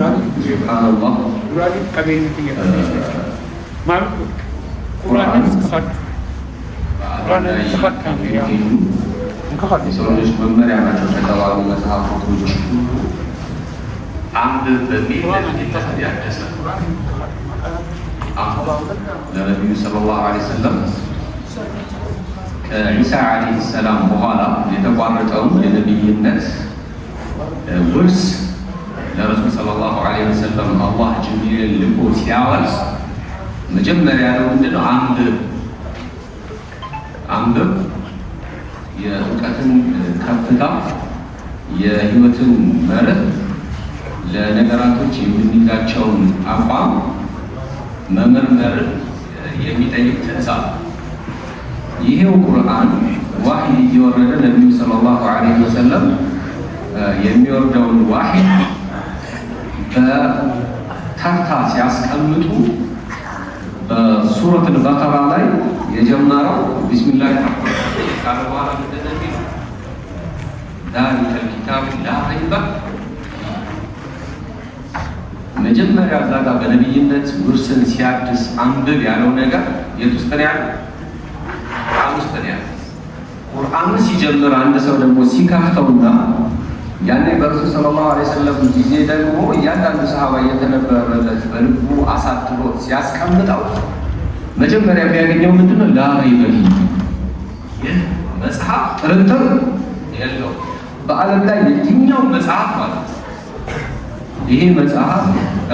ሱብሃንአላህ ቁርአን ከቤት ማለት ቁርአን ጽፋት ቁርአን ጽፋት ካሚያ እንኳን የሰዎች መመሪያ ናቸው ከተባሉ መጽሐፎች አንድ በሚል ለዲነት ያደሰ ለነቢዩ ሰለላሁ ዐለይሂ ወሰለም ከኢሳ ዐለይሂ ሰላም በኋላ የተቋረጠውን የነቢይነት ውርስ ለረሱል ሰለላሁ ዐለይሂ ወሰለም አላህ ጅብሪልን ልኮ ሲያወርስ መጀመሪያ ያለው ምንድነው? አንብብ የእውቀትን ከፍታ የህይወትን መርህ ለነገራቶች የምንይዛቸውን አቋም መመርመር የሚጠይቅ ትዕዛዝ። ይሄው ቁርአን ዋህይ እየወረደ ነቢዩ ሰለላሁ ዐለይሂ ወሰለም የሚወርደውን ዋህይ በተርታ ሲያስቀምጡ በሱረት አልበቀራ ላይ የጀመረው ቢስሚላህ ካለ በኋላ ምንድን ነው የሚለው? ዛሊከ ልኪታቡ ላ ረይበ መጀመሪያ እዛ ጋር በነቢይነት ውርስን ሲያድስ አንብብ ያለው ነገር የት ውስጥ ነው ያለው? ቁርአን ውስጥ ነው ያለው። ቁርአን ሲጀምር አንድ ሰው ደግሞ ሲከፍተውና ያኔ በረሱል ሰለላሁ ዐለይሂ ወሰለም ጊዜ ደግሞ እያንዳንዱ ሰሃባ እየተነበረለት በልቡ አሳትሮ ሲያስቀምጠው መጀመሪያ የሚያገኘው ምንድነው? ላ ረይበ ይህ መጽሐፍ ጥርጥር የለውም። በዓለም ላይ የትኛው መጽሐፍ ማለት ይሄ መጽሐፍ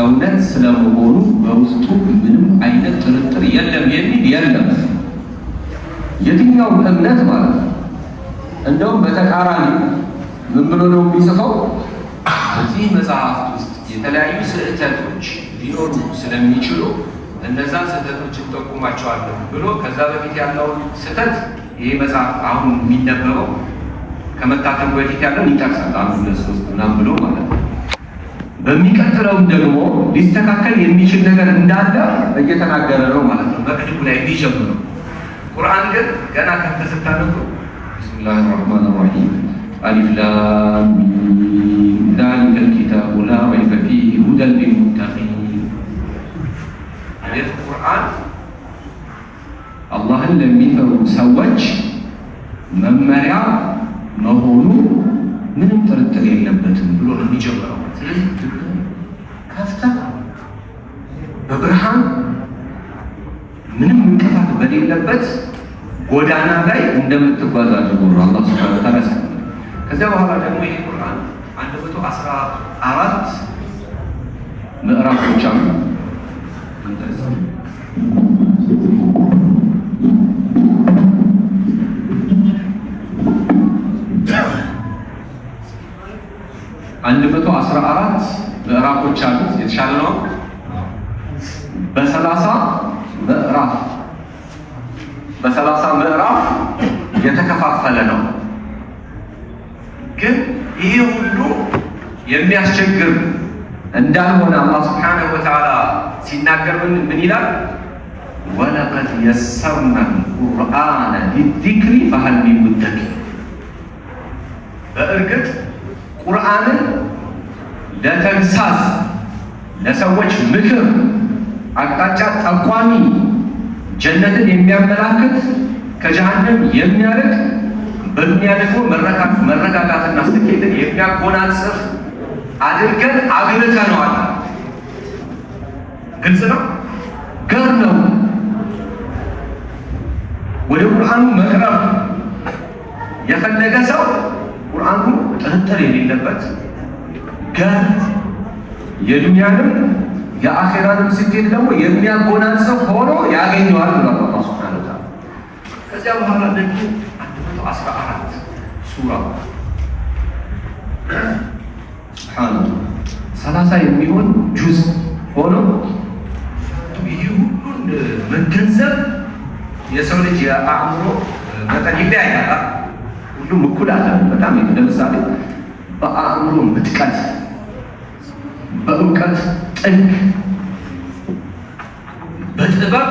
እውነት ስለመሆኑ በውስጡ ምንም አይነት ጥርጥር የለም የሚል የለም። የትኛው እምነት ማለት ነው። እንደውም በተቃራኒ ምን ብሎ ነው የሚጽፈው? በዚህ መጽሐፍ ውስጥ የተለያዩ ስህተቶች ሊኖሩ ስለሚችሉ እነዛን ስህተቶች እንጠቁማቸዋለን ብሎ ከዛ በፊት ያለውን ስህተት ይሄ መጽሐፍ አሁን የሚነበበው ከመታተሙ በፊት ያለውን ይጠቅሳል። አንዱ ሁለት ሶስት ምናምን ብሎ ማለት ነው። በሚቀጥለውም ደግሞ ሊስተካከል የሚችል ነገር እንዳለ እየተናገረ ነው ማለት ነው። በቅድሙ ላይ የሚጀምረው ቁርአን ግን ገና ከተሰታነው ቢስሚላሂ ረህማን ረሂም አሊፍ ላም ሚም ዛሊከ ልኪታቡ ላ ረይበ ፊህ ሁደን ሊልሙተቂን። ይህ ቁርአን አላህን ለሚፈሩ ሰዎች መመሪያ መሆኑ ምንም ጥርጥር የለበትም ብሎ ነው የሚጀምረው። ስለዚህ ከፍተህ በብርሃን ምንም እንቅፋት በሌለበት ጎዳና ላይ እንደምትጓዝ አድርጎ ነው አላህ ሱብሓነሁ ወተዓላ። ከዚያ በኋላ ደግሞ ይህ ቁርአን 114 ምዕራፎች አሉ። አንድ 114 ምዕራፎች አሉት። የተሻለ ነው። በ30 ምዕራፍ የተከፋፈለ ነው። ግን ይሄ ሁሉ የሚያስቸግር እንዳልሆነ አላህ ሱብሓነሁ ወተዓላ ሲናገር ምን ይላል? ወለቀድ የሰርና አልቁርአነ ሊዚክሪ ፈሀል ሚን ሙደኪር። በእርግጥ ቁርአንን ለተግሳጽ ለሰዎች ምክር አቅጣጫ ጠቋሚ ጀነትን የሚያመላክት ከጀሃነም የሚያርቅ በዱንያ ደግሞ መረጋጋትና ስኬትን የሚያጎናጽፍ አድርገን አግብተነዋል። ግልጽ ነው። ገር ነው። ወደ ቁርአኑ መቅረብ የፈለገ ሰው ቁርአኑ ጥርጥር የሌለበት ገር የዱንያንም የአኺራንም ስኬት ደግሞ የሚያጎናጽፍ ሆኖ ያገኘዋል ብሏል አላህ ሱብሓነሁ ወተዓላ። ከዚያ በኋላ ደግሞ 114 ሱራ ሱብሓነሁ 30 የሚሆን ጁዝ ሆኖ ይህ ሁሉን መገንዘብ የሰው ልጅ የአእምሮ መጠን ይለያያል። ሁሉም እኩል አለ። በጣም ለምሳሌ በአእምሮ ምጥቀት፣ በእውቀት ጥልቅ፣ በጥበብ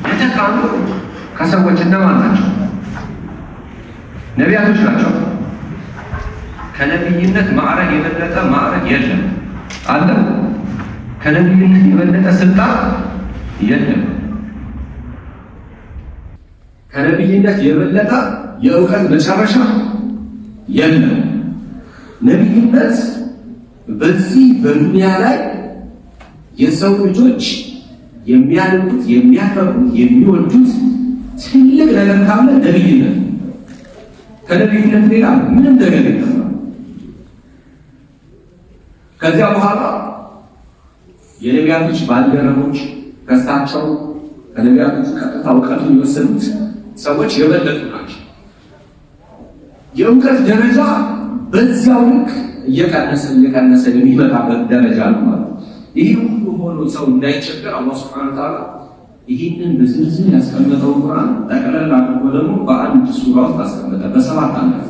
የተካኑ ከሰዎች እነማን ናቸው? ነቢያቶች ናቸው። ከነቢይነት ማዕረግ የበለጠ ማዕረግ የለም። አለ። ከነቢይነት የበለጠ ስልጣን የለም። ከነቢይነት የበለጠ የእውቀት መጨረሻ የለም። ነቢይነት በዚህ በዱንያ ላይ የሰው ልጆች የሚያልቁት፣ የሚያከብሩት፣ የሚወዱት ትልቅ ነገር ካለ ነቢይነት። ከነቢይነት ሌላ ምንም ነገር የለም። ከዚያ በኋላ የነቢያቶች ባልደረቦች ከሳቸው ከነቢያቶች ቀጥታ እውቀቱን የወሰዱት ሰዎች የበለጡ ናቸው። የእውቀት ደረጃ በዚያው ልክ እየቀነሰ የሚመጣበት ደረጃ ነው ማለት ነው። ይህ ሁሉ ሆኖ ሰው እንዳይቸገር አላህ ሱብሓነሁ ወተዓላ ይህንን በዝርዝር ያስቀመጠው ቁርአን ጠቅለል አድርጎ ደግሞ በአንድ ሱራ ውስጥ አስቀመጠ፣ በሰባት አንቀጽ።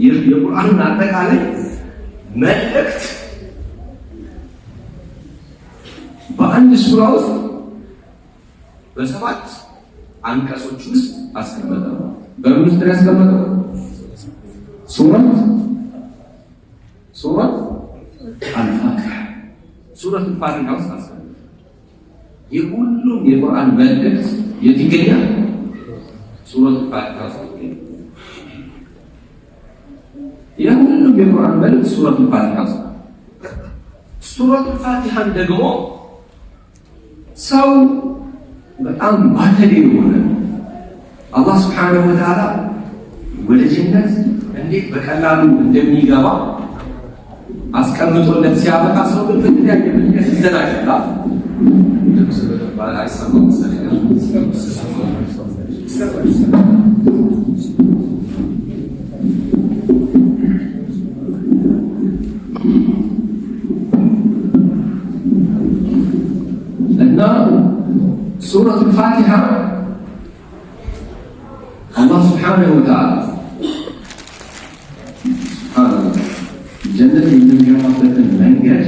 የቁርአንን አጠቃላይ መልእክት በአንድ ሱራ ውስጥ በሰባት አንቀጾች ውስጥ አስቀመጠ። በምን ውስጥ ያስቀመጠው? ሱረት አልፋቲሃ ሱረት አልፋቲሃ ውስጥ አስቀመጠ። የሁሉም የቁርአን መልእክት የት ይገኛል? ሱረት አልፋቲሃ ውስጥ ይገኛል። የሁሉም የቁርአን መልእክት ሱረት አልፋቲሃ ውስጥ። ሱረት አልፋቲሃን ደግሞ ሰው በጣም ባተሌ የሆነ አላህ ሱብሓነሁ ወተዓላ ወደ ጀነት እንዴት በቀላሉ እንደሚገባ አስቀምጦለት ሲያበቃ ሰው ግን በተለያየ ምክንያት ይዘናጋል። እና ሱረቱ ፋቲሃ አላህ ሱብሓነሁ ወተዓላ ጀነት የሚገባበትን መንገድ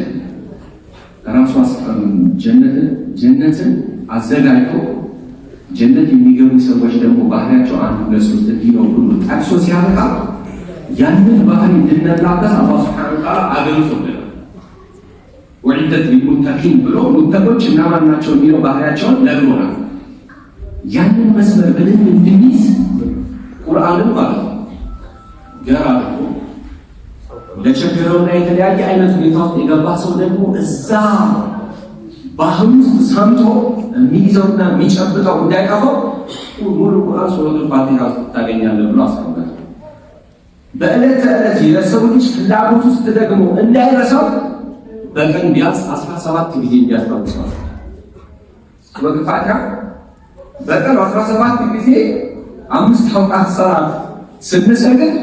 ራሱ ጀነትን አዘጋጅቶ ጀነት የሚገቡ ሰዎች ደግሞ ባህሪያቸው አንድ ለሶስት እንዲህ ነው ብሎ ጠቅሶ ሲያበቃ ያንን ባህሪ እንድንላበስ አላህ ሱብሓነሁ ወተዓላ አገልጾልናል። ወዒደት ሊልሙተቂን ብሎ ሙተቆች እነማን ናቸው የሚለው ባህሪያቸውን ነግሮናል። ያንን መስመር በደንብ እንድንይዝ ቁርአንን ማለት ነው ገራ አድርጎ ለቸገረውና የተለያየ አይነት ሁኔታ ውስጥ የገባ ሰው ደግሞ እዛ ባህር ውስጥ ሰምቶ የሚይዘውና የሚጨብጠው እንዳይጠፋው ሙሉ ቁርአን ሱረቱል ፋቲሃ ውስጥ ታገኛለህ ብሎ አስቀምጧል። በዕለት ተዕለት የሰው ልጅ ፍላጎት ውስጥ ደግሞ እንዳይረሳው በቀን ቢያንስ 17 ጊዜ እንዲያስታውሰዋል። ሱረቱል ፋቲሃ በቀን 17 ጊዜ 5 አውቃት ሰላት ስንሰግድ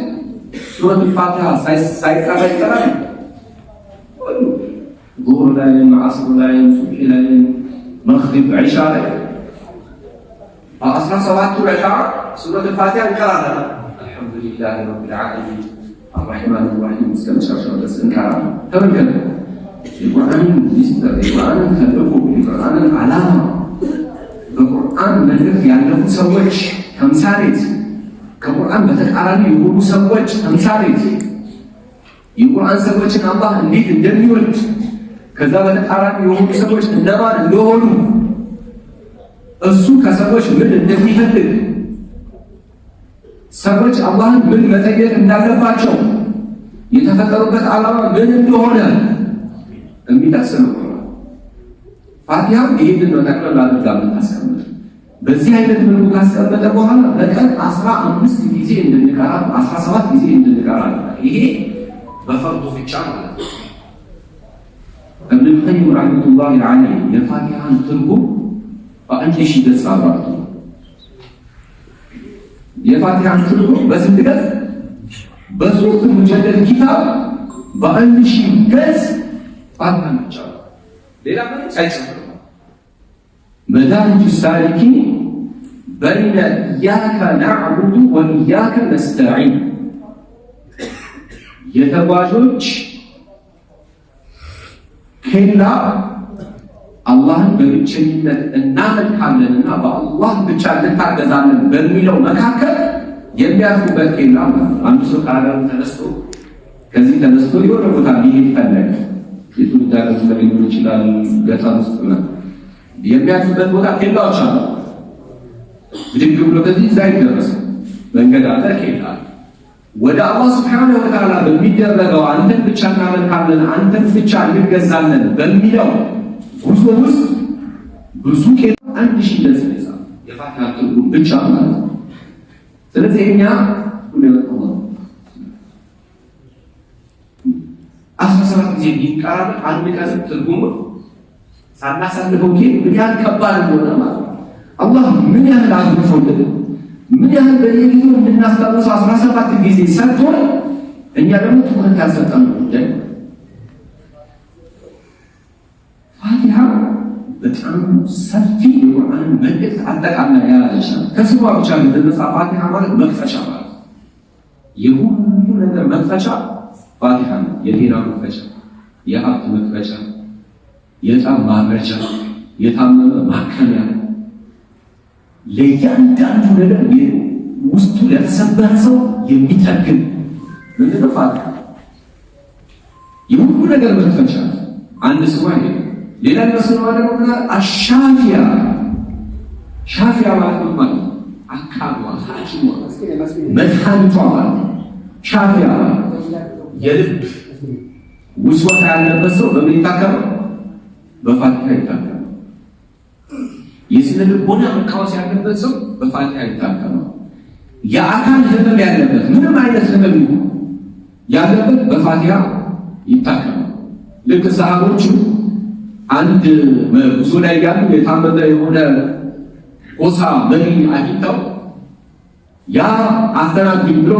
ሱረቱል ፋቲሃ ሳይቀራ ይቀራል። ዙሁር ላይ፣ ዓስር ላይ፣ ሱብሒ ላይ፣ መግሪብ፣ ዒሻ ላይ 17ቱ ረክዓ ሱረቱል ፋቲሃ እንቀራለን። አልሐምዱሊላሂ ረቢል ዓለሚን አርረሕማን አርረሒም እስከ መጨረሻው ድረስ እንቀራለን። ተመልከቱ የቁርአንን ሚስጥር፣ የቁርአንን ተልዕኮ፣ የቁርአንን ዓላማ፣ በቁርአን መልእክት ያለፉ ሰዎች ተምሳሌት፣ ከቁርአን በተቃራኒ የሆኑ ሰዎች ተምሳሌት፣ የቁርአን ሰዎችን አላህ እንዴት እንደሚወድ፣ ከዛ በተቃራኒ የሆኑ ሰዎች እነማን እንደሆኑ፣ እሱ ከሰዎች ምን እንደሚፈልግ፣ ሰዎች አላህን ምን መጠየቅ እንዳለባቸው፣ የተፈጠሩበት ዓላማ ምን እንደሆነ የሚጠቅስ ነው። ፋቲሃም ይሄንን ነው ጠቅላላ አድርጋ የምታስቀምጥ። በዚህ አይነት መልኩ ካስቀመጠ በኋላ በቀን 15 ጊዜ እንድንቀራ 17 ጊዜ እንድንቀራ ይሄ በፈርዱ ብቻ ማለት ነው። ኢብኑል ቀይም ረሂመቱላሂ ዐለይሂ የፋቲሃን ትርጉም በአንድ ሺህ ገጽ አብራርቶ የፋቲሃን ትርጉም በስንት ገጽ? በሶስት ሙጀለድ ኪታብ በአንድ ሺህ ገጽ ፋቲሃን ብቻ ሌላ ምንም ሳይጨምር መዳሪጁ ሳሊኪን በይነ ኢያከ ነዕቡዱ ወኢያከ ነስተዒን የተጓዦች ኬላ አላህን በብቸኝነት እናመልካለንና በአላህ ብቻ እንታገዛለን በሚለው መካከል የሚያርፉበት ኬላ። አንዱ ሰው ከሀገሩ ተነስቶ ከዚህ ተነስቶ የሆነ ቦታ ሊሄድ ፈለገ። የትውልድ ሀገር ሊሆን ይችላል፣ ገጠር ውስጥ ነው የሚያልፍበት ቦታ ኬላዎች አሉ። ብድግ ብሎ ከዚህ እዛ ይደረስ መንገድ አለ፣ ኬላ ወደ አላህ ሱብሓነሁ ወተዓላ በሚደረገው አንተን ብቻ እናመልካለን፣ አንተን ብቻ እንገዛለን በሚለው ጉዞ ውስጥ ብዙ ኬላ 1000 ለዘለዛ የፋቲሃ ትርጉም ብቻ ማለት ነው። ስለዚህ እኛ ሁሉ 17 ጊዜ ቢቀራብ አንድ ቀን ትርጉሙ ሳናሳልፈው ምን ያህል ከባድ እንደሆነ ማለት ነው። አላህ ምን ያህል አዝኖልን ምን ያህል በየጊዜው እንድናስታውስ 17 ጊዜ ሰጥቶን እኛ ደግሞ ትኩረት ያልሰጠን ጉዳይ። ፋቲሃ በጣም ሰፊ የቁርአን መልእክት አጠቃላይ የያዘች ነው። ከስሟ ብቻ እንደተነሳ ፋቲሃ ማለት መክፈቻ ማለት የሁሉ ነገር መክፈቻ ፋቲሃ ነው። የጤና መክፈቻ፣ የሀብት መክፈቻ፣ የጣም ማምረቻ፣ የታመመ ማከሚያ፣ ለእያንዳንዱ ነገር ውስጡ ለተሰበረ ሰው የሚጠግን ምንድነው ፋቲሃ። የሁሉ ነገር መክፈቻ አንድ ስሟ ይሄ። ሌላ ስሟ ደግሞ አሻፊያ። ሻፊያ ማለት ነው ማለት አካሏ፣ ሐኪሟ፣ መድኃኒቷ ማለት ሻፊያ ማለት የልብ ውስዋሳ ያለበት ሰው በምን ይታከማል? በፋቲሃ ይታከማል። የስነ ልቦና መቃወስ ያለበት ሰው በፋቲሃ ይታከማል። የአካል ህመም ያለበት ምንም አይነት ህመም ያለበት በፋቲሃ ይታከማል። ልክ ሰሃቦቹ አንድ ጉዞ ላይ ያሉ የታመመ የሆነ ጎሳ መሪ አግኝተው ያ አስተናግድ ብሎ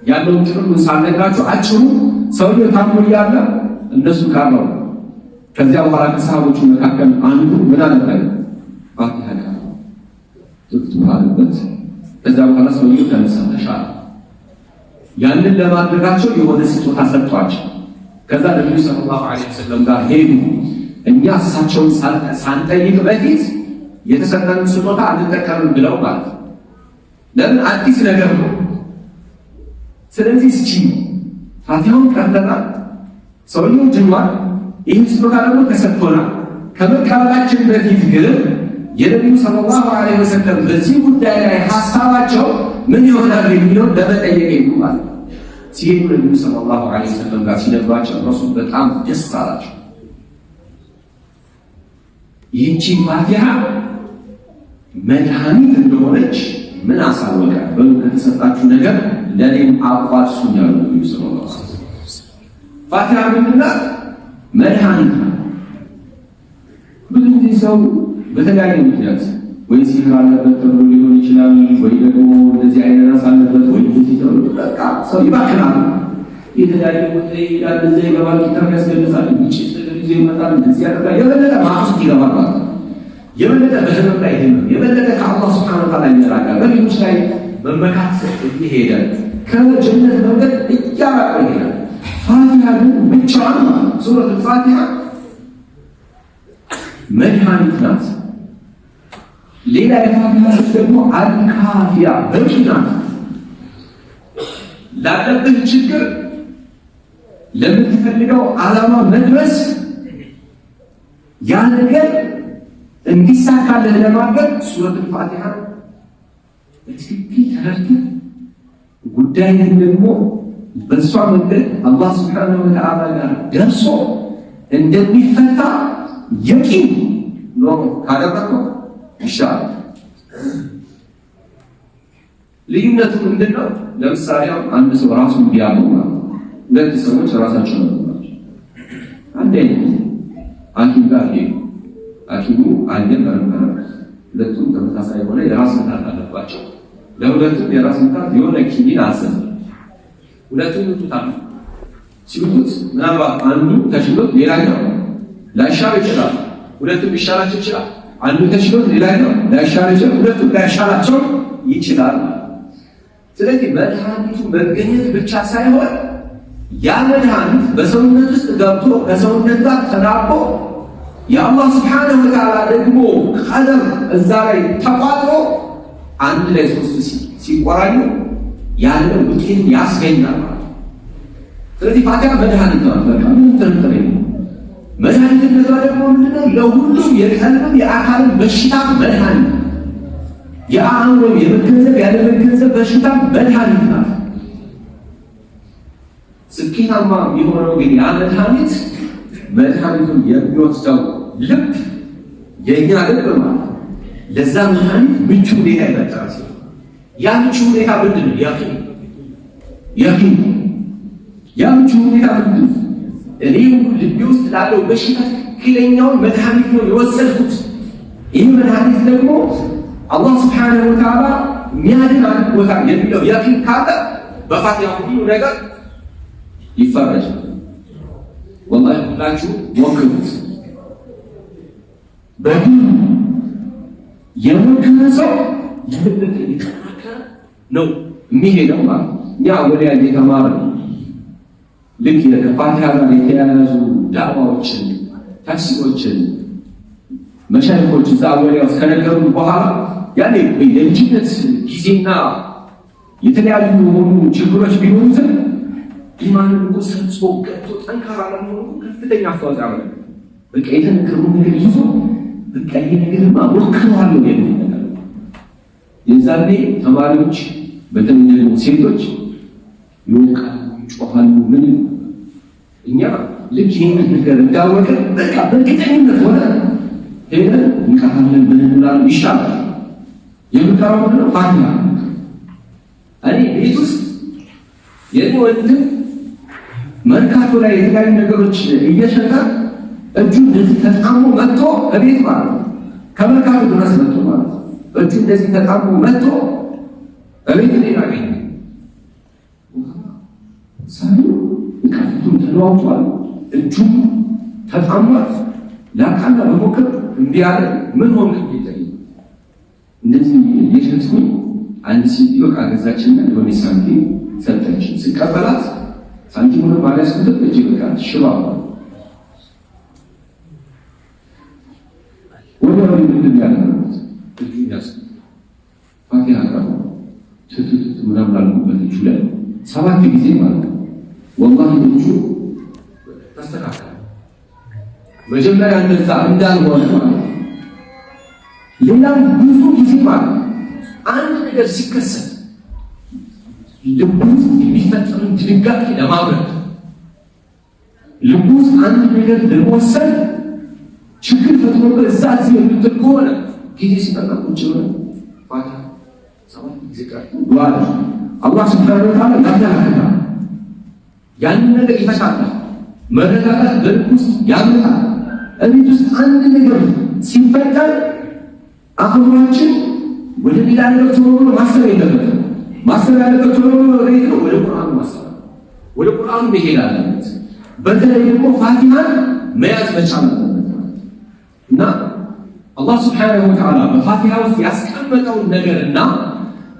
ያለውን ጥሩ ሳነግራቸው አጭሩ ሰውየው ታሞ ያለ እነሱ ካለው ከዚያ በኋላ ከሰሃቦቹ መካከል አንዱ ምን አለ ፋቲሃ ትክቱራበት። ከዚያ በኋላ ሰውየው ተነሳ ተሻለ። ያንን ለማድረጋቸው የሆነ ስጦታ ሰጥቷቸው ከዛ ነብዩ ሰለላሁ ዐለይሂ ወሰለም ጋር ሄዱ። እኛ እሳቸውን ሳንጠይቅ በፊት የተሰጠን ስጦታ አንጠቀምም ብለው ማለት ነው። ለምን አዲስ ነገር ነው። ስለዚህ እስኪ ፋቲሃውን ቀርተናል፣ ሰውየው ድኗል፣ ይህን ስጦታ ደግሞ ተሰጥቶናል። ከመቀበላችን በፊት ግን የነቢዩ ሰለላሁ ዐለይሂ ወሰለም በዚህ ጉዳይ ላይ ሀሳባቸው ምን ይሆናል የሚለውን ለመጠየቅ ሄዱ ማለት ነው። ሲሄዱ ነቢዩ ሰለላሁ ዐለይሂ ወሰለም ጋር ሲነግሯቸው ረሱል በጣም ደስ አላቸው። ይህቺ ፋቲሃ መድኃኒት እንደሆነች ምን አሳወቀ? በሉ ከተሰጣችሁ ነገር ለኔም አቋርሱኝ ያሉ ነብዩ ሰለላሁ ዐለይሂ ወሰለም። ፋቲሃ ምንድን ናት? መድኃኒት ናት። ብዙ ጊዜ ሰው በተለያየ ምክንያት ወይ ሲህር አለበት ተብሎ ሊሆን ይችላል፣ ወይ ደግሞ እንደዚህ አይነት ራስ አለበት፣ ወይ እንደዚህ ተብሎ በቃ ሰው ይባክናል። የተለያየ ቦታ ይሄዳል፣ እንደዚህ ይገባል፣ ኪታብ ያስገለጻል፣ እንጭት ነገር ይዞ ይመጣል፣ እንደዚህ ያደርጋል። የበለጠ ማዕት ይገባል ማለት ነው። የበለጠ በህመም ላይ ህመም፣ የበለጠ ከአላህ ሱብሓነሁ ወተዓላ ይራቃል። በሌሎች ላይ መመካት ይሄዳል፣ ከጀነት መንገድ እያራቀ ይሄዳል። ፋቲሃ ግን ብቻዋን ሱረቱል ፋቲሃ መድኃኒት ናት። ሌላ የፋቲሃ ደግሞ አልካፊያ በቂ ናት። ላለብህ ችግር ለምትፈልገው ዓላማ መድረስ ያ ነገር እንዲሳካልህ ለማድረግ ሱረቱል ፋቲሃ በትክክል ተረድተህ ጉዳይህን ደግሞ በእሷ መንገድ አላህ ሱብሓነሁ ወተዓላ ጋር ደርሶ እንደሚፈታ የቂን ነው ካደረገው ይሻላል። ልዩነቱ ምንድን ነው? ለምሳሌ አንድ ሰው ራሱን ቢያመው ሁለት ሰዎች ራሳቸውን ያመዋቸው አንድ አይነት ሐኪም ጋር ሄዱ። ሐኪሙ አንድን መረመረ። ሁለቱም ተመሳሳይ የሆነ የራስ ምታት አለባቸው። ለሁለቱም የራስ ምታት የሆነ ኪኒን አዘዘ። ሁለቱም ይጡታል። ሲጡት ምናልባት አንዱ ተችሎት ሌላኛው ላይሻል ይችላል። ሁለቱም ሊሻላቸው ይችላል። አንዱ ተችሎት ሌላኛው ላይሻል ይችላል። ሁለቱም ላይሻላቸው ይችላል። ስለዚህ መድኃኒቱ መገኘት ብቻ ሳይሆን ያ መድኃኒት በሰውነት ውስጥ ገብቶ ከሰውነት ጋር ተናቦ የአላህ ሱብሓነሁ ወተዓላ ደግሞ ቀደም እዛ ላይ ተቋጥሮ አንድ ላይ ሶስት ሲቆራኙ ያለው ውጤት ያስገኛል ማለት ነው። ስለዚህ ፋቲሃ መድኃኒት ነው። በቃ ምንም ጥርጥር የለም። መድኃኒትነቷ ደግሞ ምንድነው? ለሁሉም የቀልብም የአካልም በሽታ መድኃኒት፣ የአእምሮ የመገንዘብ ያለመገንዘብ በሽታ መድኃኒት ናት። ስኬታማ የሆነው ግን ያ መድኃኒቱን የሚወስደው ልብ የእኛ ልብ ማለት ለዛ መድኃኒት ምቹ ሁኔታ ይፈጠራል። ያ ምቹ ሁኔታ ምንድን ነው? ያቂን ያ ምቹ ሁኔታ ምንድን ነው? እኔ ልቤ ውስጥ ላለው በሽታ ትክክለኛውን መድኃኒት ነው የወሰድኩት። ይህ መድኃኒት ደግሞ አላህ ስብሓነሁ ወተዓላ የሚያድን አንድ ቦታ የሚለው ያቂን ካለ በፋቲሃ ሁሉ ነገር ይፈረጃል። ወላሂ ሁላችሁ ሞክሩት። በግል የሞከረ ሰው የበለጠ እየተጠናከረ ነው የሚሄደው ማለት ነው። እኛ ወዲያ እየተማረ ልክ ከፋቲሃ ጋር የተያያዙ ዳዕዋዎችን ታክሲዎችን መሻይኾች እዛ ወዲያው ከነገሩ በኋላ ያኔ የልጅነት ጊዜና የተለያዩ የሆኑ ችግሮች ቢኖሩትም ኢማንን እኮ ሰንጾ ገብቶ ጠንካራ ለመሆኑ ከፍተኛ አስተዋጽኦ ያደርጋል። በቃ የተነገረውን ነገር ይዞ በቃ ይሄ ነገርማ ሞክረዋለሁ የሚል ነገር የዛኔ ተማሪዎች በተለይ ደግሞ ሴቶች ይወቃሉ፣ ይጮኻሉ። ምን እኛ ልጅ ይህንን ነገር እንዳወቀ በቃ በእርግጠኝነት ሆነ ሄደን እንቀራለን። ምን እንላለን? ይሻላል የምንቀራው ምንድን ነው? ፋቲሃ። እኔ ቤት ውስጥ የኔ ወንድም መርካቶ ላይ የተለያዩ ነገሮች እየሸጠ እጁ እንደዚህ ተጣሞ መጥቶ እቤት ማለት ነው፣ ከመርካቶ ድረስ መጥቶ ማለት ነው። እጁ እንደዚህ ተጣሞ መጥቶ እቤት ላይ ያገኘ ሳይ እቃቱን ተለዋውጧል፣ እጁም ተጣሟል። ላቃና በሞክር እምቢ አለ። ምን ሆንክ ይጠይቅ እንደዚህ እየሸጥኩኝ አንድ ሴትዮ ዕቃ ገዛችና የሆነ ሳንቲም ሰጠችኝ። ስቀበላት ሳንቲሙን ባላስኩት እጅ በቃ ሽባ ወዲያው ምንድን ያደረኩት እጁ ያስኩት ፋቲሃ ቀራ ትትት ምናምን አልኩበት እጁ ላይ 7 ጊዜ ማለት ነው። ወላሂ እጁ ተስተካከለ። መጀመሪያ እንደዛ እንዳልሆነ ማለት ነው። ሌላም ብዙ ጊዜ ማለት አንድ ነገር ሲከሰት ልቡ ውስጥ የሚፈጠርን ድንጋጤ ለማብረድ ልቡ ውስጥ አንድ ነገር ለመወሰን ችግር ፈጥሮበት እዛ እዚህ የምትል ከሆነ ጊዜ ሲጠና ቁጭ ብለን ፋቲሃ 7 ጊዜ ቀርቶ ዱዓ አላህ ሱብሓነሁ ወተዓላ ያስተካክላል። ያንን ነገር ይፈታል። መረጋጋት በልብ ውስጥ ያመጣል። እቤት ውስጥ አንድ ነገር ሲፈጠር አእምሯችን ወደ ሌላ ነገር ቶሎ ማሰብ የለበትም። ማሰብ ያለበት ቶሎ ወዴት ነው? ወደ ቁርአኑ ማሰብ፣ ወደ ቁርአኑ መሄድ አለበት። በተለይ ደግሞ ፋቲሃን መያዝ መቻል አለበት እና አላህ ሱብሓነሁ ወተዓላ በፋቲሃ ውስጥ ያስቀመጠውን ነገርና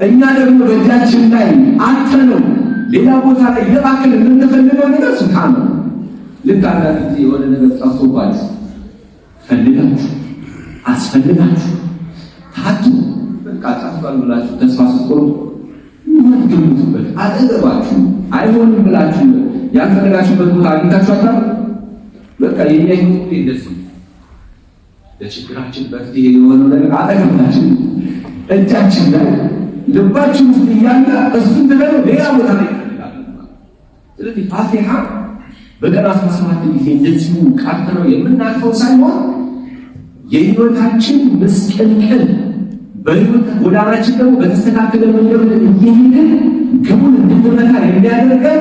እኛ ደግሞ በእጃችን ላይ አተነው ሌላ ቦታ ላይ የባከን የምንፈልገው ነገር ሱብሓነሁ ልክ አንዳንድ ጊዜ የሆነ ነገር ጠፍቶባችሁ ፈልጋችሁ አስፈልጋችሁ ታጡ በቃ ጠፍቷል ብላችሁ ተስፋ ስትቆርጡ የምትገቡትበት አጠገባችሁ አይሆንም ብላችሁ ያልፈለጋችሁበት ቦታ አግኝታችሁ አታ በቃ የኛ ህይወት እንደዚህ ለችግራችን መፍትሄ የሆነው ነገር አጠገባችን እጃችን ላይ ልባችን ውስጥ እያለ እሱን ደግሞ ሌላ ቦታ ላይ ይፈልጋል። ስለዚህ ፋቲሃ በቀን 17 ጊዜ እንደዚሁ ቀርተነው የምናልፈው ሳይሆን የህይወታችን ምስቅልቅል በህይወት ጎዳናችን ደግሞ በተስተካከለ መንገድ እየሄድን ግቡን እንድንመታ የሚያደርገን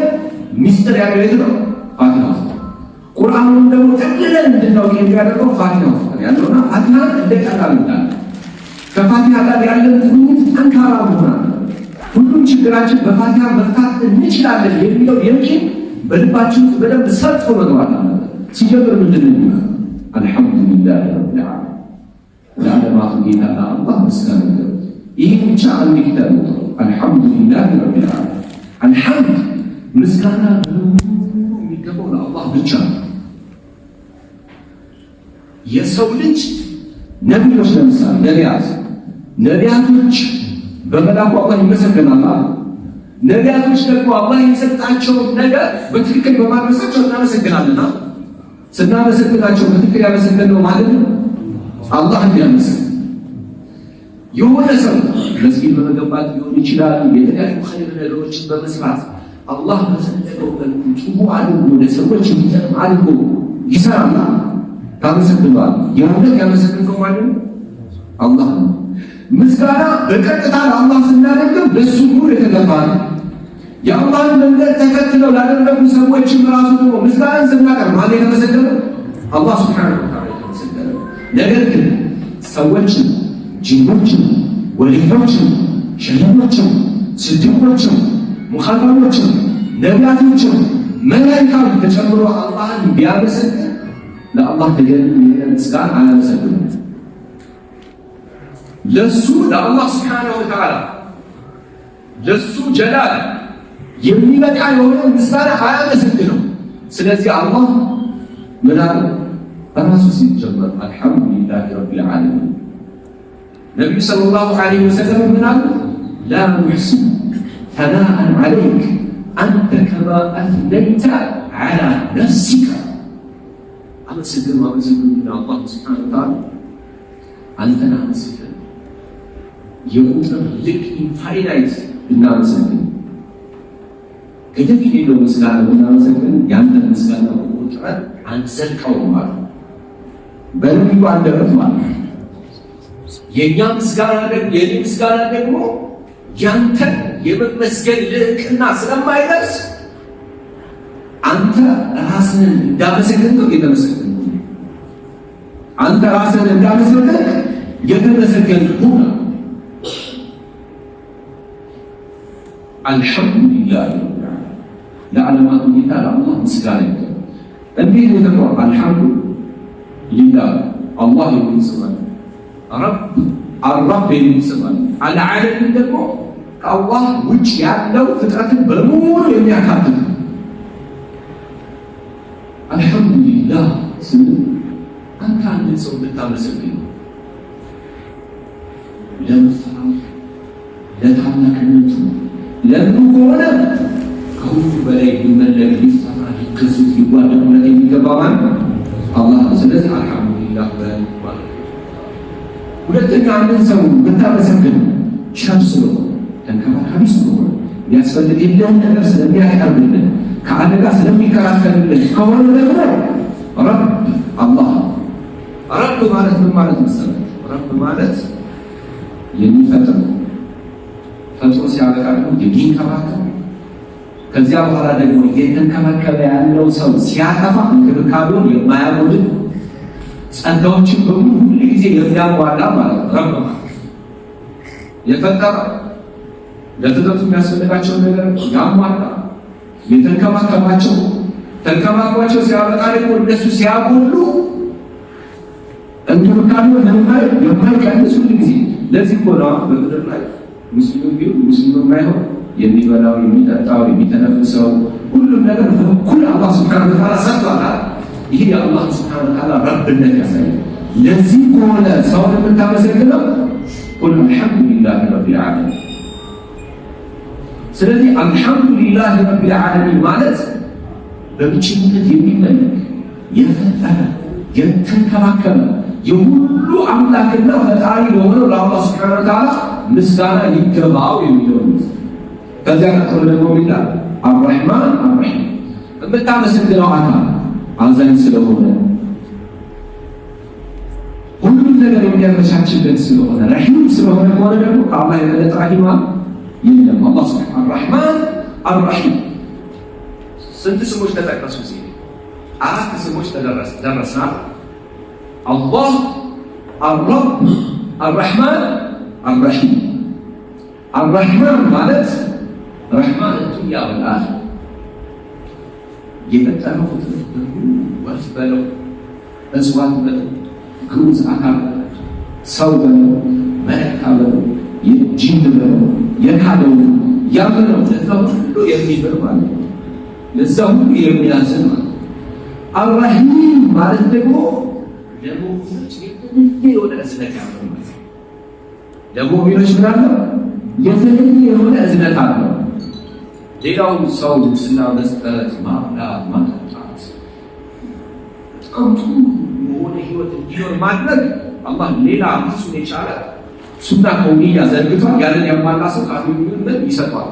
ሚስጥር ያለው ነው ፋቲሃ ውስጥ። ቁርአኑን ደግሞ ጠቅልለን እንድናውቅ የሚያደርገው ፋቲሃ ውስጥ ያለውና ፋቲሃ እንደቀላል እንዳለ ከፋቲሃ ጋር ያለን ግንኙነት ጠንካራ መሆን ሁሉም ችግራችን በፋቲሃ መፍታት እንችላለን የሚለው የቂን በልባችን ውስጥ በደንብ ሰርጾ መግባት አለበት። ሲጀምር ምንድን ነው የሚለው? አልሐምዱሊላህ ረቢል ዓለሚን ለዓለማቱ ጌታ ለአላህ ምስጋና ይገባል። ይህ ብቻ አንድ ኪታብ ነው። አልሐምዱሊላህ ረቢል ዓለሚን አልሐምድ ምስጋና የሚገባው ለአላህ ብቻ ነው። የሰው ልጅ ነቢዮች ለምሳሌ ነቢያቶች በመላኩ አላህ ይመሰገናል። ነቢያቶች ደግሞ አላህ የሰጣቸውን ነገር በትክክል በማድረሳቸው እናመሰግናለና ስናመሰግናቸው በትክክል ያመሰግነው ማለት ነው አላህ እንዲያመሰግን። የሆነ ሰው መስጊድ በመገንባት ሊሆን ይችላል፣ የተለያዩ ኸይር ነገሮችን በመስራት አላህ በፈለገው መልኩ ጥሩ አድርጎ ለሰዎች የሚጠቅም አድርጎ ይሰራና ታመሰግነዋል። የእውነት ያመሰግነው ማለት ነው አላህ ነው። ምስጋና በቀጥታ ለአላህ ስናደርግም ለሱ ኑር የተገባ ነው። የአላህን መንገድ ተከትለው ላደረጉ ሰዎችም ራሱ ደግሞ ምስጋናን ስናቀርብ ማን የተመሰገነው? አላህ ሱብሓነሁ ወተዓላ የተመሰገነው። ነገር ግን ሰዎችን፣ ጂኖችን፣ ወሊዮችን፣ ሸሂዶችን፣ ስዲቆችን፣ ሙኸረሞችን፣ ነቢያቶችን፣ መላኢካውን ተጨምሮ አላህን ቢያመሰግን ለአላህ ተገቢ ምስጋና አያመሰግኑም። ለሱ ለአላህ ሱብሓነሁ ወተዓላ ለሱ ጀላል የሚበቃ የሆነ ምስጋና አያመሰግነው። ስለዚህ አላህ ምን አለ? ራሱ ሲጀመር አልሐምዱሊላህ ረቢል ዓለሚን። ነቢዩ ሰለላሁ ዐለይሂ ወሰለም ምን አሉ? ላ ኑሕሲ ተናአን ዐለይክ አንተ ከማ አትነይተ ዐላ ነፍሲከ። አመሰግን አላህ ሱብሓነሁ ወተዓላ አንተን አመሰግን የቁጥር ልክ ኢንፋይናይት እናመሰግን ገደብ የሌለው ምስጋና እናመሰግን። ያንተን ምስጋና ቁጥረት አንዘልቀውም ማለት በነቢዩ አንደበት ማለት የእኛ ምስጋና ደግሞ የኔ ምስጋና ደግሞ ያንተን የመመስገን ልዕቅና ስለማይደርስ አንተ ራስህን እንዳመሰግንከው የተመሰገንክ አንተ ራስህን እንዳመሰገንክ የተመሰገንክ ሁና አልሐምዱሊላህ ለዓለማቱ ጌታ ለአላህ ምስጋና ይገባል። እንዴት የተባለ አልሐምዱሊላህ አላህ የሚል ስም አለ፣ ረብ አራብ የሚል ስም አለ። አልዓለሚን ደግሞ ከአላህ ውጭ ያለው ፍጥረትን በሙሉ የሚያካትት አልሐምዱሊላህ ስንል አንተ አንድን ሰው ብታመሰግን ለመፈራቱ ለታላቅነቱ ለምኑ ከሆነ ከሁሉ በላይ ሊመለክ ሊፈራ ሊገዙት ሊጓደቁለት የሚገባ ማለት አላህ ነው። ስለዚህ አልሐምዱሊላህ ማለት ነው። ሁለተኛ አንድን ሰው ብታመሰግን ሸር ስለሆነ ተንከባካቢ ስለሆነ የሚያስፈልግልን ነገር ስለሚያቀርብልን ከአደጋ ስለሚከላከልልን ከሆነ ደግሞ ረብ አላህ። ረብ ማለት ምን ማለት መሰለህ? ረብ ማለት የሚፈጥር ፈጥሮ ሲያበቃ ደግሞ የሚንከባከብ ከዚያ በኋላ ደግሞ እየተንከባከበ ያለው ሰው ሲያጠፋ እንክብካቤውን የማያጎድል ጸጋዎችን በሙሉ ሁሉ ጊዜ የሚያሟላ ማለት ነው። ረብ የፈጠረ ለፍጥረቱ የሚያስፈልጋቸውን ነገር ያሟላ የተንከባከባቸው ተንከባክቧቸው ሲያበቃ ደግሞ እነሱ ሲያጎሉ እንክብካቤውን የማይቀንስ ሁሉ ጊዜ። ለዚህ እኮ ነው በምድር ላይ ሙስሊም ቢሆን ሙስሊም የማይሆን የሚበላው የሚጠጣው የሚተነፍሰው ሁሉም ነገር በኩል አላህ ሱብሓነሁ ወተዓላ ሰጥቷል። ይህ የአላህ ሱብሓነሁ ወተዓላ ረብነት ያሳያል። ለዚህ ከሆነ ሰውን የምታመሰግነው ቁል አልሐምዱሊላህ ረቢል ዓለሚን። ስለዚህ አልሐምዱሊላህ ረቢል ዓለሚን ማለት በብቸኝነት የሚመለክ የፈጠረ የተንከባከበ የሁሉ አምላክና ፈጣሪ ለሆነው ለአላህ ሱብሓነሁ ወተዓላ ምስጋና ይገባው የሚለው። ከዚያ ቀጥሎ ደግሞ ይላል አርረሕማን አርረሒም። የምታመሰግነው አካል አዛኝ ስለሆነ ሁሉም ነገር የሚያመቻችልን ስለሆነ ረሒም ስለሆነ ከሆነ ደግሞ ከአላህ የበለጠ ረሒም የለም። አላህ ሱብሓነሁ አርረሕማን አርረሒም ስንት ስሞች ተጠቀሱ? ሲል 4 ስሞች ደረስናል። አላህ፣ አረብ፣ አርረሕማን፣ አርረሒም። አርረሕማን ማለት ረሕማን ዱንያ ወልአኺራ የፈጠረው ፍጥረት በሙሉ ወፍ በለው እጽዋት በለው ግዑዝ አካል ሰው በለው መላእክት በለው ጂን በለው የካደው ያምነው ለዛ ሁሉ የሚምር ማለት ነው። ለዛ ሁሉ የሚያዝን ማለት ነው። አርረሒም ማለት ደግሞ ለሙእሚኖች የተለየ የሆነ እዝነት ያለው ማለት ነው። ለሙእሚኖች ምን አለው? የተለየ የሆነ እዝነት አለው። ሌላው ሰው ሙስና መስጠት፣ ማብላት፣ ማጠጣት በጣም የሆነ ህይወት እንዲኖር ማድረግ አላህ ሌላ ራሱን የቻለ ሱና ከውንያ ዘርግቷል። ያንን ያሟላ ሰው ካፊር ምን ይሰጣል?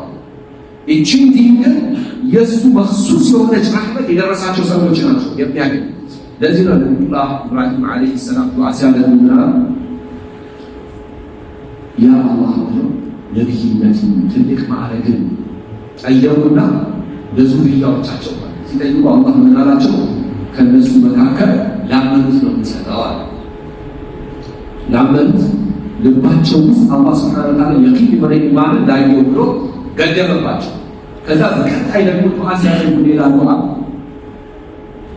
እቺን ዲን ግን የሱ መخصوص የሆነች ረህመት የደረሳቸው ሰዎች ናቸው የሚያገኙት። ለዚህ ነው ነብዩላህ ኢብራሂም አለይሂ ሰላም ዱዓ ሲያደርጉና ያ አላህ ነብይነትን ትልቅ ማዕረግን ጠየቁና ለዙሪያዎቻቸው ሲጠይቁ አላህ ምን አላቸው? ከነሱ መካከል ላመኑት ነው የምሰጠው አለ። ላመኑት ልባቸው ውስጥ አላህ ሱብሓነሁ ወተዓላ የቂን የሆነ ኢማንን ዳየው ብሎ ገደበባቸው። ከዛ በቀጣይ ደግሞ ዱዓ ሲያደርጉ ሌላ ዱዓ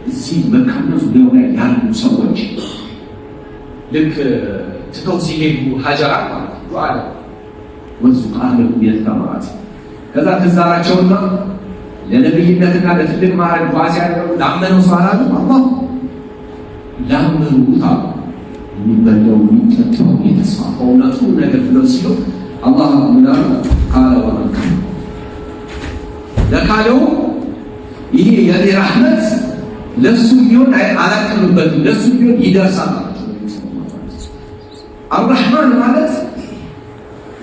እዚህ መካነ ዙሪያው ላይ ያሉ ሰዎች ልክ ትተው ሲሄዱ ሀጀራ ማለት ዱዓ አለ ወንዙ ቃል የተማራት ከዛ ተዛራቸውና ለነብይነትና ለትልቅ ማዕረግ ዱዓ ሲያደርጉ ላመነው ሰው አላሉ አላህ ላመኑት የሚበላው የሚጠጣው የተስፋፋው እውነቱ ነገር ብለው ሲሉ አላህ ምናሉ ቃለ ወመካ ለካለው ይሄ የኔ ረህመት ለሱ ቢሆን አላቀርብበትም ለሱ ቢሆን ይደርሳል። አርረህማን ማለት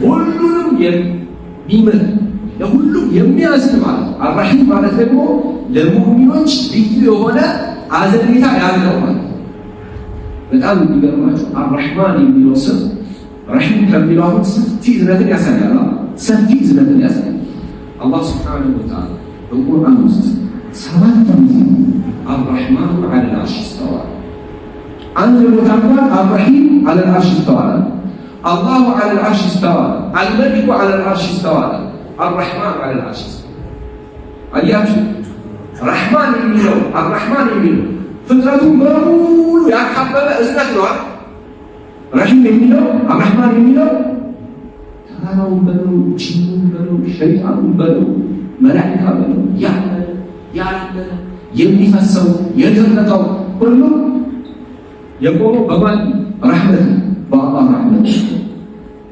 ሁሉንም የሚምር ለሁሉም የሚያዝን ማለት። አርረሂም ማለት ደግሞ ለሙእሚኖች ልዩ የሆነ አዘኔታ ያለው ማለት። በጣም የሚገርማቸው አርረህማን የሚለው ስም ረሂም ከሚለው አሁን ሰፊ እዝነትን ያሳያል። ሰፊ እዝነትን ያሳያል። አላህ ሱብሓነሁ ወተዓላ በቁርአን ውስጥ 7 ጊዜ አርረህማን ዐለል ዐርሽ ኢስተዋ፣ አንድ ቦታ እንኳን አርረሂም ዐለል ዐርሽ ኢስተዋ፣ አላሁ ዐለል ዐርሽ ኢስተዋ፣ አልመሊኩ ዐለል ዐርሽ ኢስተዋ፣ አርረህማን ዐለል ዐርሽ ኢስተዋ። አያችሁ ረህማን የሚለው አርረህማን የሚለው ፍጥረቱን በሙሉ ያካበበ እዝነት ነው። ረሂም የሚለው አርረህማን የሚለው ተራራውን በለው፣ ጂኑን በለው፣ ሸይጣኑን በለው፣ መላኢካ በለው፣ ያለ የሚፈሰው የደረቀው ሁሉ የቆመው በማን ረህመት? በአላህ ረህመት።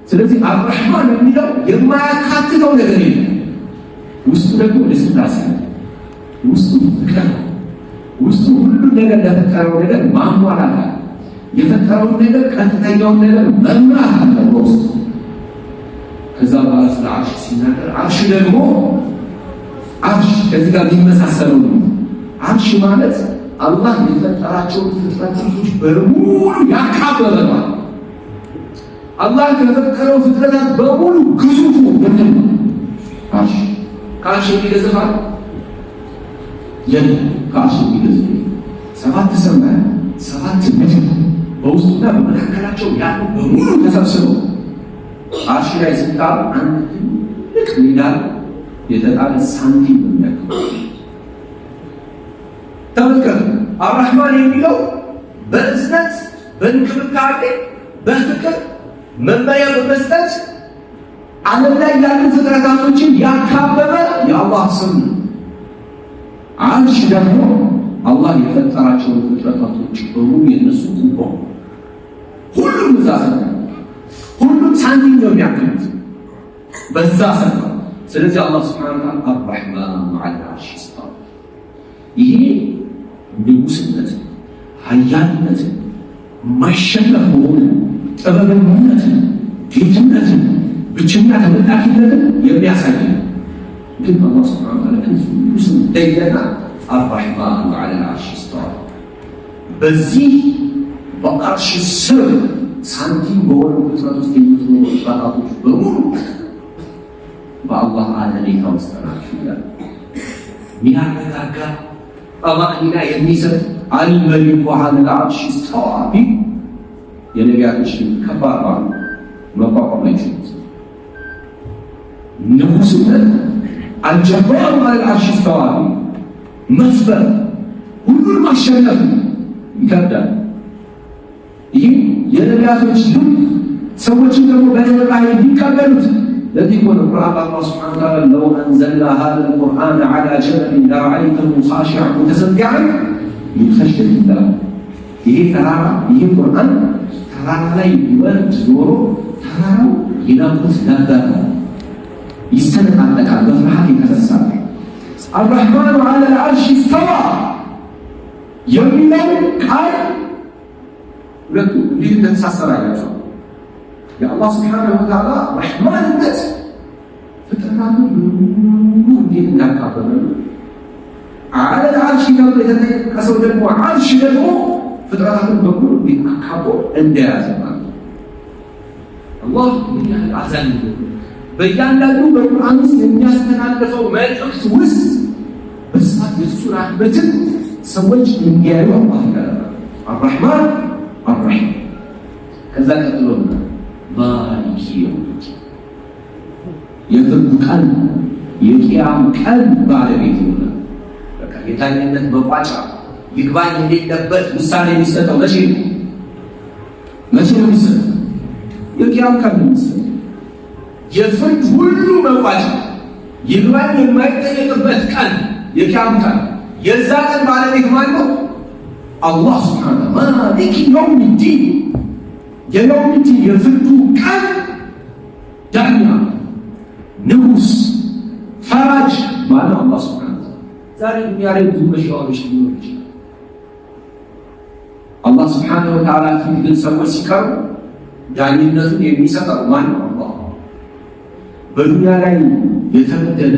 ስለዚህ አርረህማን የሚለው የማያካትተው ነገር የለም። ውስጡ ደግሞ ልስላሴ፣ ውስጡ ፍቅር፣ ውስጡ ሁሉን ነገር ለፈጠረው ነገር ማሟላት፣ የፈጠረውን ነገር ቀጥተኛውን ነገር መምራት አለ በውስጡ። ከዛ በኋላ ስለ አርሽ ሲናገር አርሽ ደግሞ አርሽ ከዚህ ጋር የሚመሳሰለው ነው። አርሽ ማለት አላህ የፈጠራቸውን ፍጥረታቶች በሙሉ ያካበበ ነው። አላህ ከፈጠረው ፍጥረታት በሙሉ ግዙፉ ምንድን ነው? አርሽ። ከአርሽ የሚገዝፋል የለም። ከአርሽ የሚገዝፍ 7 ሰማይ 7 ምድር በውስጡና በመካከላቸው ያሉ በሙሉ ተሰብስበው አርሽ ላይ ሲጣል አንድ ትልቅ ሜዳ የተጣለ ሳንቲም የሚያክል ተመልከቱ። አርረህማን የሚለው በእዝነት በእንክብካቤ በፍቅር መመሪያ በመስጠት ዓለም ላይ ያሉ ፍጥረታቶችን ያካበበ የአላህ ስም ነው። አርሽ ደግሞ አላህ የፈጠራቸውን ፍጥረታቶች በሙሉ የነሱ ቁቦ ሁሉም እዛ ሁሉም ሳንቲም ነው የሚያክሉት በዛ ሰው። ስለዚህ አላህ ሱብሓነሁ ወተዓላ አርረህማን ዐለል ዐርሽ ኢስተዋ። ይሄ ንጉስነት፣ ኃያልነት፣ ማሸነፍ መሆን፣ ጥበበኝነት፣ ጌትነት፣ ብቸኛ ተመላኪነትን የሚያሳይ ነው። ግን አላህ ሱብሓነሁ ወተዓላ ንጉስ እንደገና አርረህማን ዐለል ዐርሽ ኢስተዋ። በዚህ በአርሽ ስር ሳንቲም በሆኑ ፍጥረት ውስጥ የምትኖሩ ፍጥረታቶች በሙሉ በአላህ አለሌታ ውስጥ ናቸው ይላል። ሚያረጋጋ ጠማእኒና የሚሰጥ አልመሊኩ ዐለል ዐርሽ ኢስተዋ ቢል የነቢያቶች ከባድ ባሉ መቋቋም አይችሉት። ንጉስነት አልጀባሩ ዐለል ዐርሽ ኢስተዋ ቢል መስበር፣ ሁሉን ማሸነፍ ይከብዳል። ይህ የነቢያቶች ልብ ሰዎችን ደግሞ በነባይ እንዲቀበሉት ለዚህ ነው ቁርአን አላህ ሱብሓነሁ ወተዓላ ለው አንዘልና ሃዘል ቁርአን ዐላ ጀበሊን ለረአይተሁ ኻሺዐን ሙተሰዲዐን ሚን ኸሽየቲላህ። ይሄ ተራራ ይሄ ቁርአን ተራራ ላይ ቢወርድ ኖሮ ተራራው ይናቁት ነበር። ይሰነጣጠቃል በፍርሃት የተነሳ። አልረሕማኑ ዐለል ዐርሽ ኢስተዋ የሚለው ቃል ሁለቱ እንዴት እንደተሳሰራላቸው የአላህ ስብሓነሁ ወተዓላ ረሕማንነት ፍጥረታቱን በሙሉ እንዴት እንዳካበበ ዐለል ዐርሽ ተብሎ የተጠቀሰው ደግሞ ዐርሽ ደግሞ ፍጥረታቱን በሙሉ እንዴት አካቦ እንደያዘ ማለት ነው። አላህ ምን ያህል አዛኝ ነው! በእያንዳንዱ በቁርአን ውስጥ የሚያስተላልፈው መልእክት ውስጥ በስፋት የእሱ ረሕመትን ሰዎች እንዲያዩ አላህ ያደርጋል። አርረሕማን አርረሒም። ከዛ ቀጥሎ ማሊኪ የውሚዲን የፍርዱ ቀን የቂያም ቀን ባለቤት ይሆናል። በቃ የዳኝነት መቋጫ ይግባኝ የሌለበት ውሳኔ የሚሰጠው መቼ ነው? መቼ ነው የሚሰጠው? የቂያም ቀን ነው የሚሰጠው። የፍርድ ሁሉ መቋጫ ይግባኝ የማይጠየቅበት ቀን የቂያም ቀን። የዛ ቀን ባለቤት ማን ነው? አላህ ሱብሓነሁ ማሊኪ የውሚዲን የየውሚዲን የፍርዱ ቀን ዳኛ ንጉስ ፈራጅ ማለት አላህ ሱብሓነሁ ዛሬ የሚያረግ ብዙ መሻወሮች ሊኖሩ ይችላል። አላህ ሱብሓነሁ ወተዓላ ፊት ግን ሰዎች ሲቀርቡ ዳኝነቱን የሚሰጠው ማን ነው? አላህ። በዱንያ ላይ የተበደለ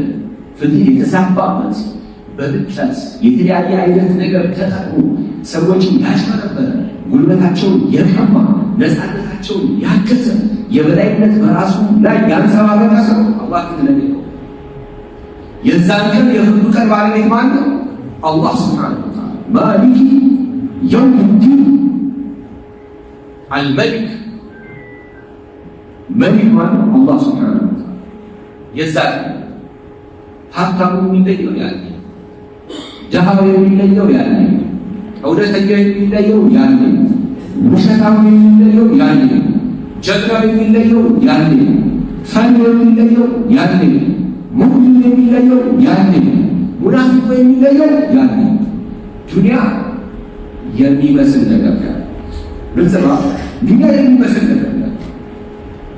ፍትህ የተዛባበት በብቻት የተለያየ አይነት ነገር ተጠቅሞ ሰዎችን ያጭበረበረ ጉልበታቸውን የቀማ ነፃነታቸውን ያገተ የበላይነት በራሱ ላይ ያንጸባረቀ ሰው አላህ ፊት የዛን ቀን የፍርዱ ቀን ባለቤት ማን ነው? አላህ ሱብሓነሁ ወተዓላ ማሊኪ የውሚዲን አልመሊክ መሊክ ማለት አላህ ሱብሓነሁ ወተዓላ የዛን ሀብታሙ የሚለየው ያኔ፣ ድሃው የሚለየው ያኔ፣ እውነተኛው የሚለየው ያኔ፣ ውሸታሙ የሚለየው ያኔ፣ ጀግናው የሚለየው ያኔ፣ ፈሪው የሚለየው ያኔ፣ ሙእሚን የሚለየው ያኔ፣ ሙናፊቁ የሚለየው ያኔ። ዱንያ የሚመስል ነገር ካለ ብትሰማ ዱንያ የሚመስል ነገር ካለ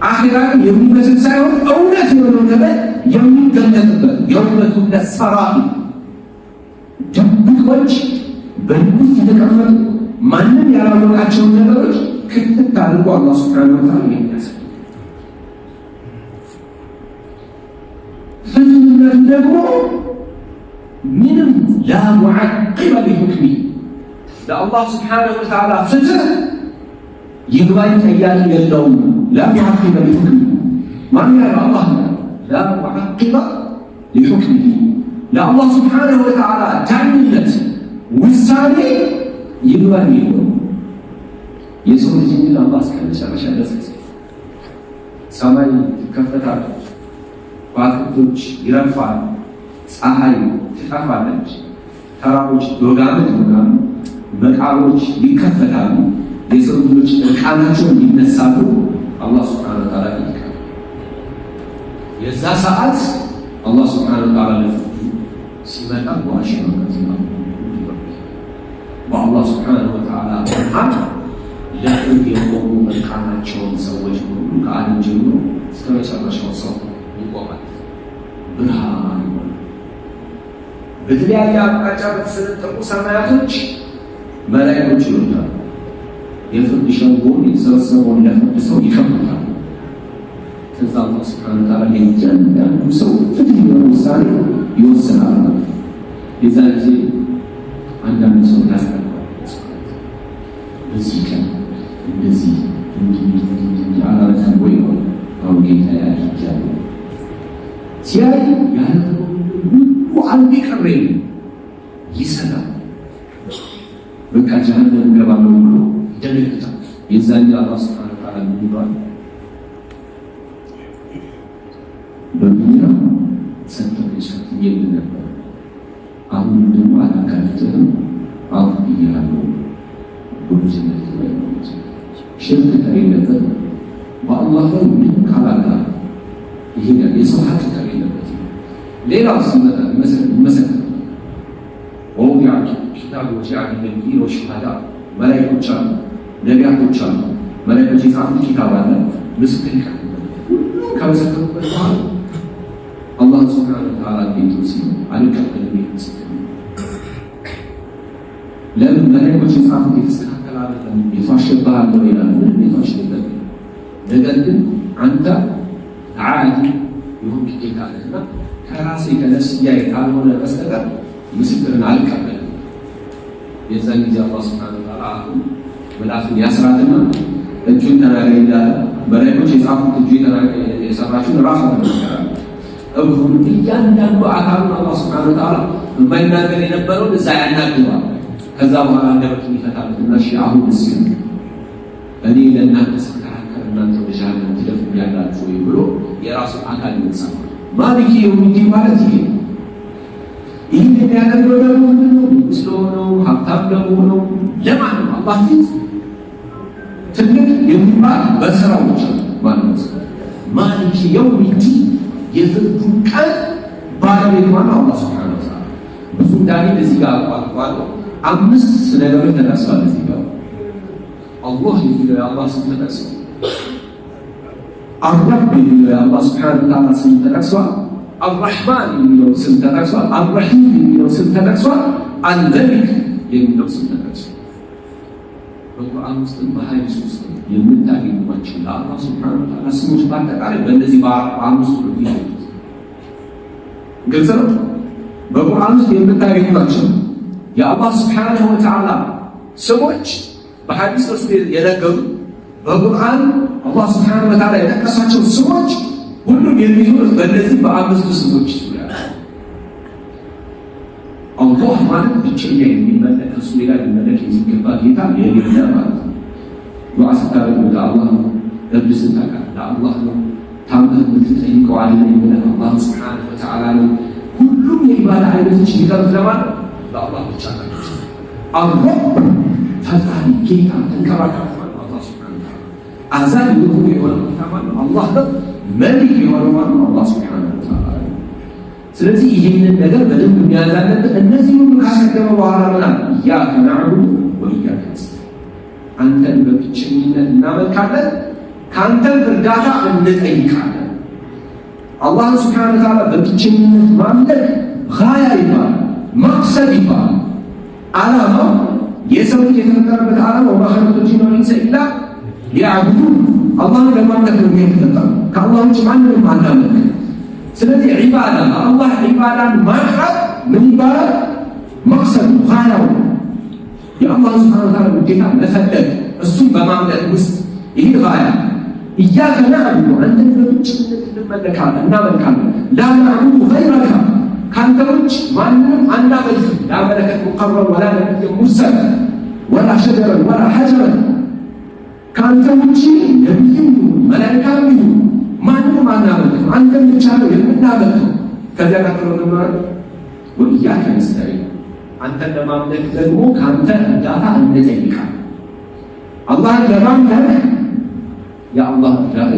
አኺራን የሚመስል ሳይሆን እውነት የሆነው ነገር የሚገለጥበት የእውነቱ ለሰራኢ ድብቆች በንጉስ የተቀመጡ ማንም ያላወቃቸውን ነገሮች ክትት አድርጎ አላህ ሱብሓነሁ ወተዓላ የሚያሳይ ፍትህነት ደግሞ ምንም ላ ሙዐቂበ ሊሑክሚ ለአላህ ሱብሓነሁ ወተዓላ ፍትህ ይግባኝ ጠያቂ የለውም። ላ ሙዐቂበ ሊሑክሚ ማን ያለው አላህ ላ ሙዐቂበ ሊሑክሚ ለአላህ ሱብሓነሁ ወተዓላ ዳኝነት ውሳኔ ይግባኝ የለውም። የሰው ልጅ ግን አላህ እስከ መጨረሻ ድረስ ሰማይ ትከፈታለች፣ ከዋክብቶች ይረግፋሉ፣ ፀሐይ ትጠፋለች፣ ተራሮች ዶጋመድ ይሆናሉ፣ መቃብሮች ይከፈታሉ፣ የሰው ልጆች እርቃናቸውን ይነሳሉ። አላህ ሱብሓነሁ ወተዓላ ይልካል። የዛ ሰዓት አላህ ሱብሓነሁ ወተዓላ ለፍርዱ ሲመጣ ዋሽ ነው። በአላህ ሱብሓነሁ ወተዓላ ብርሃን ለፍርድ የቆሙ እርቃናቸውን ሰዎች ሁሉ ከአለም ጀምሮ እስከ መጨረሻው ሰው ይቆማል። ብርሃን በተለያየ አቅጣጫ በተሰነጠቁ ሰማያቶች መላእክቶች ይወጣሉ። የፍርድ ሸንጎን የተሰበሰበውን ለፍርድ ሰው ይከፍታል። ከዛ አላህ ሱብሓነሁ ወተዓላ የእያንዳንዱ ሰው ፍትህ የሆነ ውሳኔ ይወስናል። የዛን ጊዜ አንዳንድ ሰው ያስቀባል። በዚህ ቀን እንደዚህ እንዲህ አላረካም ወይ ነው አሁን ጌታ ያድርጋል ሲያይ ያለው ሁሉ አንድ ቀረ ይሰራል። በቃ ጀሃነም ገባለው ብሎ ይደነግጣል። የዛን አላህ ሱብሓነሁ ወተዓላ ይባል በዱንያ ሰጥተህ ነበር፣ አሁን ደግሞ አላካትትም አሁን ይያለው በሙስሊም ላይ ሽርክ ከሌለበት በአላህ ላይ ምን ካላጋ ይሄ የሰው ሀቅ ከሌለበት ሌላው ሲመጣ መሰከረ ወውዲዐ ኪታቡ ወጂዐ ነቢይይነ ወሹሃዳ መላእክቶች አሉ፣ ነቢያቶች አሉ። መላእክቶች የጻፉት ኪታብ አለ፣ ምስክር ይቀርብበት። ሁሉም ከመሰከሩበት በኋላ አላህ ሱብሓነሁ ወተዓላ ጌቶች አልቀበልም ይመስል ለምን መላእክቶች የጻፉት የተስተካከለ አይደለም የተዋሸባህ ነው ይላል። ምን የተዋሸበት ነገር ግን አንተ ዓዲ ይሁን ጌታ ነህና ከራሴ ከነፍስያ ካልሆነ በስተቀር ምስክርን አልቀበልም። የዛን ጊዜ አላህ ሱብሓነሁ ወተዓላ ምላሱን ያስራትና እጁን ተናገር ይላል። መላእክቶች የጻፉት እጁ የሰራችውን ራሱ ተናገራል። እሁን እያንዳንዱ አካሉን አላህ ሱብሓነሁ ወተዓላ የማይናገር የነበረውን እዛ ያናግረዋል። ከዛ በኋላ እንደበቱን ይፈታልና እሺ አሁን እስኪ እኔ ለእናንተ ስከራከር እናንተ በጀሃነም ትደፉኛላችሁ ወይ ብሎ የራሱ አካል ይነሳል። ማሊክ የውሚዲን ማለት ይሄ ይህን የሚያደርገው ደግሞ ምንድነው? ንጉሥ ለሆነው ሀብታም ለሆነው ለማንም አላህ ፊት ትልቅ የሚባል በስራው ብቻ ማለት ማሊክ የውሚዲን የፍርዱ ቀን ባለቤት ማለት አላህ ሱብሓነሁ ወተዓላ ብዙ እንዳኔ እዚህ ጋር አቋቋለ 5 ነገሮች ተጠቅሰዋል። እዚህ ጋር አላህ የሚለው የአላህ ስም ተጠቅሷል። አረብ የሚለው የአላህ ሱብሓነሁ ወተዓላ ስም ተጠቅሷል። አርረሕማን የሚለው ስም ተጠቅሷል። አርረሒም የሚለው ስም ተጠቅሷል። አልመሊክ የሚለው ስም ተጠቅሷል። በቁርአን ውስጥ በሐዲስ ውስጥ የምታገኟቸው ለአላህ ሱብሓነሁ ወተዓላ ስሞች በአጠቃላይ በእነዚህ በ5 ነው የሚገኙት። ግልጽ ነው። በቁርአን ውስጥ የምታገኟቸው የአላህ ሱብሓነሁ ወተዓላ ስሞች በሐዲስ ውስጥ የነገሩ በቁርአን አላህ ሱብሓነሁ ወተዓላ የጠቀሳቸው ስሞች ሁሉም የሚዞሩት በእነዚህ በ5 ስሞች ዙሪያ ነው። አላህ ማለት ብቸኛ የሚመለክ እሱ ሌላ ሊመለክ የሚገባ ጌታ የሌለ ማለት ነው። ዱዓ ስታደርግ ወደ አላህ ነው። ረብ ስታቃል ለአላህ ነው። ታምህ የምትጠይቀው አለኝ ብለህ አላህ ሱብሓነሁ ወተዓላ ነው። ሁሉም የኢባዳ አይነቶች የሚቀሩት ለማለት ለአላህ ብቻ ናቸው። አላህ ፈጣሪ ጌታ ተንከባካቢ አላህ ሱብሓነሁ ወተዓላ አዛኝ የሆነ ጌታ ማለት አላህ ነው። መሊክ የሆነ ማለት አላህ ሱብሓነሁ ወተዓላ። ስለዚህ ይህንን ነገር በደንብ የሚያዛለበት እነዚህ ሁሉ ካስቀደመ በኋላ ምናል ኢያከ ነዕቡዱ ወኢያከ ነስተዒን አንተን በብቸኝነት እናመልካለን፣ ከአንተም እርዳታ እንጠይቃለን። አላህን ሱብሓነሁ ወተዓላ በብቸኝነት ማምለክ ጋያ ይባላል፣ መቅሰድ ይባላል። ዓላማው የሰው ልጅ የተፈጠረበት ዓላማ ወማ ኸለቅቱል ጂነ ወል ኢንሰ ኢላ ሊያዕቡዱን አላህን ለማምለክ ነው የተፈጠረው። ከአላህ ውጭ ማንንም አናመልክ። ስለዚህ ዒባዳ አላህ ዒባዳን ማቅረብ ምን ይባላል? መቅሰድ ጋያው የአላህ ሱብሓነሁ ወተዓላ ውዴታ መፈለግ እሱን በማምለክ ውስጥ ይህ ጋያ ኢያከ ነዕቡዱ አንተን በብቸኝነት እንመለካለን እናመልካለን። ላ ነዕቡዱ ገይረከ ከአንተ ውጭ ማንንም አናመልክም። ላ መለከት ሙቀረብ ወላ ነቢይ ሙርሰል ወላ ሸጀረን ወላ ሐጀረን ከአንተ ውጭ ነቢይም መላኢካም ይሁን ማንንም አናመልክም። አንተን ብቻ ነው የምናመልከው። ከዚያ ቀጥሎ ማለት ወኢያከ ነስተዒን አንተን ለማምለክ ደግሞ ከአንተ እርዳታ እንጠይቃለን። አላህን ለማምለክ የአላህ እርዳታ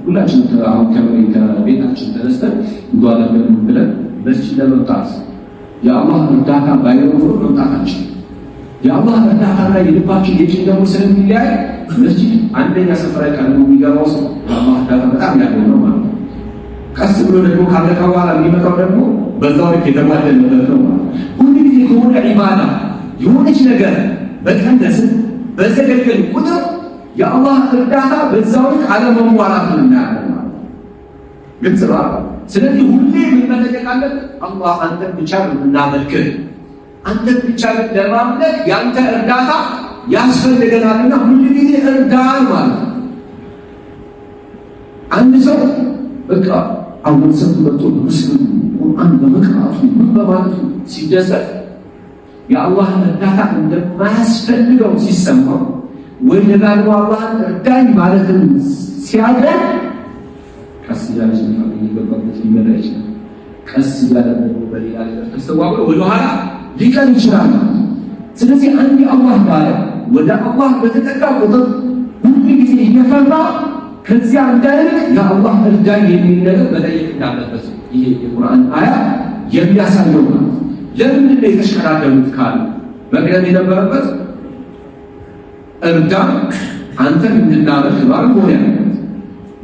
ሁላችንም አሁን ከቤታችን ተነስተን ጉዞ አደረግን ብለን መስጂድ ለመምጣት የአላህ እርዳታ ባይኖር ኖሮ መምጣታችን የአላህ እርዳታና የልባችን የጭን ደግሞ ስለሚለያይ መስጂድ አንደኛ ስፍራ ቀድሞ የሚገባው ሰው የአላህ እርዳታ በጣም ያለው ነው ማለት ነው። ቀስ ብሎ ደግሞ ካለቀ በኋላ የሚመጣው ደግሞ በዛው ልክ የተጓደለበት ነው ማለት ነው። ሁሉ ጊዜ ከሆነ ዒባዳ የሆነች ነገር በቀነስን በዘገገን ቁጥር የአላህ እርዳታ በዛው ልክ አለመሟላቱን እናያለን ማለት ነው። ግልጽ ነው። ስለዚህ ሁሌ ምን መጠየቅ አለብን? አላህ አንተን ብቻ ነው የምናመልክህ፣ አንተን ብቻ ለማምለክ ያንተ እርዳታ ያስፈልገናልና ሁሉ ጊዜ እርዳን ማለት ነው። አንድ ሰው በቃ አሁን ሰው መጥቶ ሙስሊም ቁርአን በመቅራቱ ምን በማለቱ ሲደሰት የአላህ እርዳታ እንደማያስፈልገው ሲሰማው ወይ ደግሞ አላህን እርዳኝ ማለትን ሲያደርግ ቀስ እያለ ነው የሚገባበት ሊመጣ ይችላል። ቀስ እያለ ደግሞ በሌላ ነገር ተስተዋውሎ ወደኋላ ሊቀር ይችላል። ስለዚህ አንድ አላህ ባሪያ ወደ አላህ በተጠጋ ቁጥር ሁሉ ጊዜ እየፈራ ከዚያ እንዳይርቅ የአላህ እርዳኝ የሚል ነገር መጠየቅ እንዳለበት ይሄ የቁርአን አያ የሚያሳየው ነው። ለምንድን ነው የተሽከራከሩት ካሉ መቅደም የነበረበት እርዳን አንተን እንድናመልክ ባል ሆነ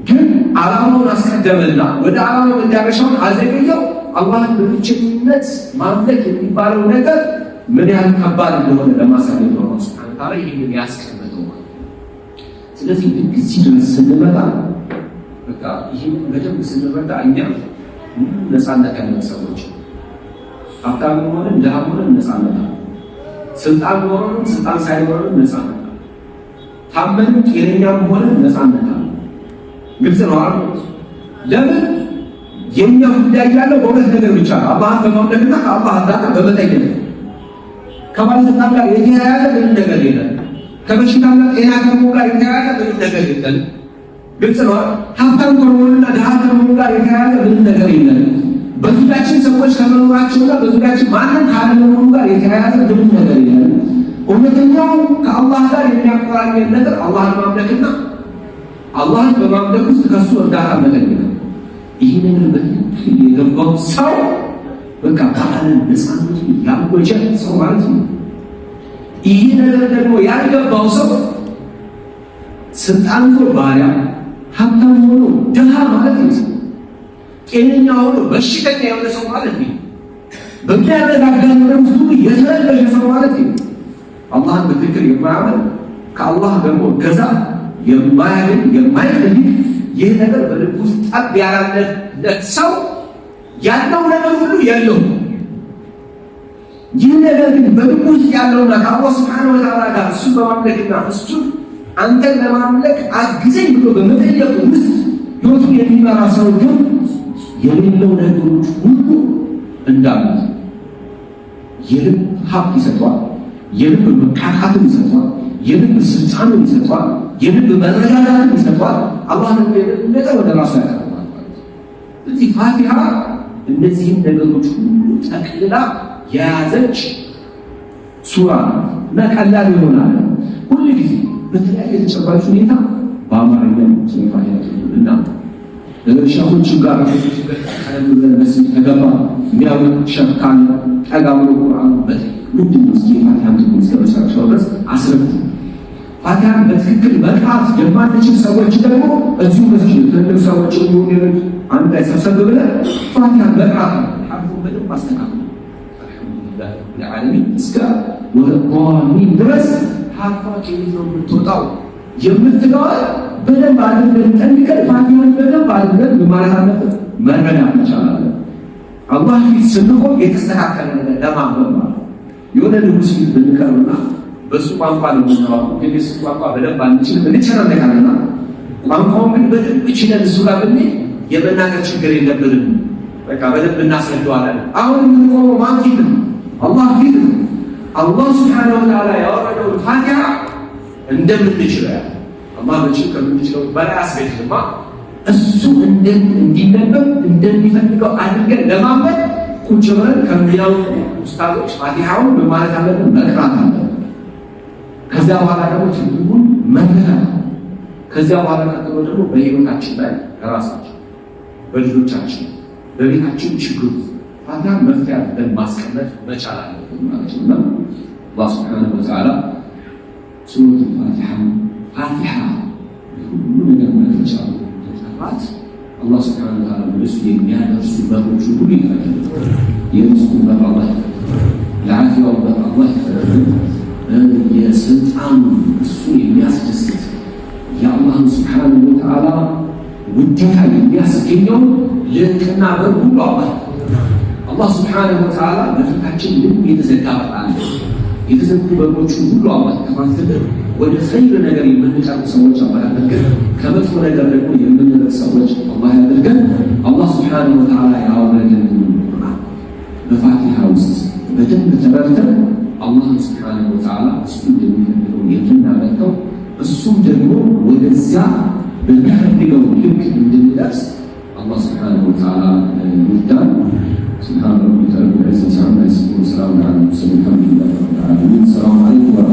ግን ዓላማውን አስቀደመና ወደ ዓላማው እንዳያሻውን አዘገየው። አላህን በብቸኝነት ማምለክ የሚባለው ነገር ምን ያህል ከባድ እንደሆነ ለማሳየት ነው ሱብሃነሁ ወተዓላ ይህንን ያስቀመጠው ማለት። ስለዚህ እዚህ ድረስ ስንመጣ በቃ ይህን በደንብ ስንረዳ እኛ ነፃነት ያለን ሰዎች ሀብታም ሆነን ድሃ ሆነን ነፃነት አለ። ስልጣን ኖረን ስልጣን ሳይኖረን ነፃነት አለ። ታመን ጤነኛም ሆነን ነፃነት አለ። ግልጽ ነው አይደል? ለምን የኛ ጉዳይ ያለው በሁለት ነገር ብቻ ነው። አላህን በማምለክና ከአላህ እርዳታ በመጠየቅ። ከባለስልጣን ጋር የተያያዘ ምንም ነገር የለም። ከበሽታና ጤና ከመሆን ጋር የተያያዘ ምንም ነገር የለም። ግልጽ ነው። ሀብታም ከመሆንና ድሃ ከመሆን ጋር የተያያዘ ምንም ነገር የለም። በዙሪያችን ሰዎች ከመኖራቸውና በዙሪያችን ማንም ካለመሆኑ ጋር የተያያዘ ምንም ነገር የለም። እውነተኛው ከአላህ ጋር የሚያቆራኘን ነገር አላህን ማምለክና አላህን በማምለክ ውስጥ ከሱ እርዳታ መጠየቅ። ይህንን በትክክል የገባው ሰው በቃ በዓለም ነፃነቱ ያወጀ ሰው ማለት ነው። ይህ ነገር ደግሞ ያልገባው ሰው ስልጣን ሆኖ ባሪያ፣ ሀብታም ሆኖ ድሃ ማለት ነው። ጤነኛ ሆኖ በሽተኛ የሆነ ሰው ማለት ነው። በሚያረጋጋ ነገር ሁሉ የተረበሸ ሰው ማለት ነው። አላህን በትክክል የማያምን ከአላህ ደግሞ ገዛ የማያገኝ የማይፈልግ ይህ ነገር በልብ ውስጥ ጠብ ያላለለት ሰው ያለው ነገር ሁሉ የለውም። ይህ ነገር ግን በልብ ውስጥ ያለውና ከአላህ ሱብሓነሁ ወተዓላ ጋር እሱን በማምለክና እሱን አንተን ለማምለክ አግዘኝ ብሎ በመጠየቅ ውስጥ ሕይወቱን የሚመራ ሰው ግን የሌለው ነገሮች ሁሉ እንዳሉት የልብ ሀብት ይሰጠዋል፣ የልብ መካካትን ይሰጠዋል፣ የልብ ስልጣንን ይሰጠዋል፣ የልብ መረጋጋትን ይሰጠዋል። አላህን የበለጠ ወደ ራሱ ያቀርባል። ስለዚህ ፋቲሃ እነዚህን ነገሮች ሁሉ ጠቅልላ የያዘች ሱራ እና ቀላል ይሆናል። ሁሉ ጊዜ በተለያየ ተጨባጭ ሁኔታ በአማርኛ ስለ ፋቲሃ እና ሸኾች ጋር መስጊድ ተገባ የሚያውቅ ሸኽ ካለ ጠጋ ብሎ ቁርአን ምንድን ነው እስኪ ፋቲሃን እስከ መጨረሻው ድረስ አስረዱ። ፋቲሃን በትክክል መቅራት የማንችል ሰዎች ደግሞ እዚሁ መስጊድ ትልቅ ሰዎች የሚሆኑ አንድ ላይ ሰብሰብ ብለን ፋቲሃን መቅራት ሐርፉን በደንብ ማስተካከል አልሐምዱሊላህ ለዓለሚን እስከ ወለዷሊን ድረስ ሐርፏ ከየት ነው የምትወጣው የምትለዋ በደንብ አድርገን ጠንቅቀን ፋቲሃን በደንብ አድርገን ማለት አለበት መረዳት ይቻላል። አላህ ፊት ስንቆም የተስተካከለ ነገር ለማንበብ ማለት የሆነ ንጉሥ ፊት ብንቀርብና በሱ ቋንቋ ነው የምናወራው፣ ግን የሱ ቋንቋ በደንብ አንችልም እንቸረለቃለና ቋንቋውን ግን በደንብ ችለን እሱ ጋር ብንሄድ የመናገር ችግር የለብንም። በቃ በደንብ እናስረዳዋለን። አሁን የምንቆመው ማን ፊት ነው? አላህ ፊት ነው። አላህ ሱብሓነሁ ወተዓላ ያወረደውን ፋቲሃ እንደምንችለው አላህ በችል ከምንችለው በላይ አስገድማ እሱ እንዲነበብ እንደሚፈልገው አድርገን ለማመን ቁጭ ብለን ከሚለው ኡስታዞች ፋቲሃውን በማለት አለብን መቅራት አለብን። ከዚያ በኋላ ደግሞ ትርጉሙን መረዳት፣ ከዚያ በኋላ ቀጥሎ ደግሞ በህይወታችን ላይ ራሳችን በልጆቻችን በቤታችን ችግር ፋቲሃ መፍትሄ አድርገን ማስቀመጥ መቻል አለብን ማለት ነው። አላህ ሱብሓነሁ ወተዓላ ሱረቱል ፋቲሃ ሁሉ ነገር ማለት ይቻላል ተጠራት አላህ ሱብሓነሁ ወተዓላ ለሱ የሚያደርሱ በሮች ሁሉ ይፈታሉ። የርስቁ በር አላህ ለዓፊያው በር አላህ የስልጣኑ እሱ የሚያስደስት የአላህን ሱብሓነሁ ወተዓላ ውዴታ የሚያስገኘው ልዕልና በር ሁሉ አላህ ሱብሓነሁ ወተዓላ በፊታችን ምን የተዘጋ በር አለ? የተዘጉ በሮች ሁሉ አላህ ከማስተዳደር ወደ ኸይር ነገር የምንቀርብ ሰዎች አላህ ያድርገን። ከመጥፎ ነገር ደግሞ የምንርቅ ሰዎች አላህ ያድርገን። አላህ ሱብሓነሁ ወተዓላ ያወረደልን ቁርአን በፋቲሃ ውስጥ በደንብ ተረድተን አላህ ሱብሓነሁ ወተዓላ እሱ እንደሚፈልገው የምናመልከው እሱም ደግሞ ወደዚያ በሚፈልገው ልክ እንድንደርስ አላህ ሱብሓነሁ ወተዓላ ይርዳን። سبحان ربك رب العزة عما يصفون وسلام على المرسلين والحمد لله رب العالمين. السلام عليكم ورحمة الله.